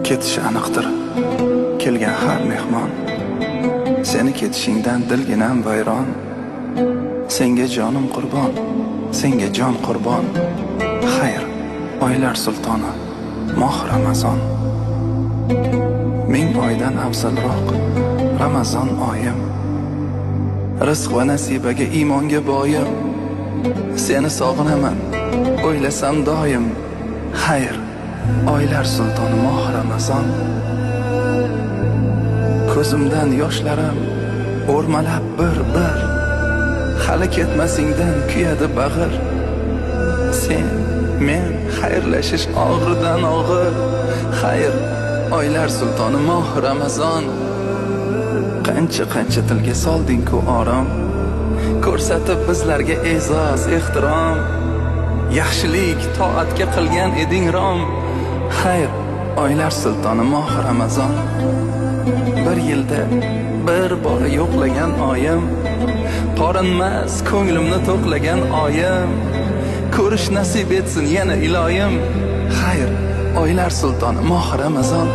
Ketishi aniqdir kelgan har mehmon. Seni ketishingdan dilginam vayron. Senga jonim qurbon, senga jon qurbon. Xayr, oylar sultoni moh Ramazon. Ming oydan afzalroq Ramazon oyim. Rizq va nasibaga iymonga boyim. Seni sog'inaman, o'ylasam doim. Xayr, oylar sultoni moh Ramazon. Ko'zimdan yoshlarim o'rmalab bir hali ketmasingdan kuyadi bag'ir. Sen men xayrlashish og'ridan og'ir. Xayr, oylar sultoni moh Ramazon. Qancha tilga solding-ku orom, ko'rsatib bizlarga e'zoz ehtirom. Yaxshilik toatga qilgan eding rom. Xayr, oylar sultoni moh Ramazon. Bir yilda bir bor yo'qlagan oyim, qorinmas ko'nglimni to'qlagan oyim. Ko'rish nasib etsin yana iloyim. Xayr, oylar sultoni moh Ramazon.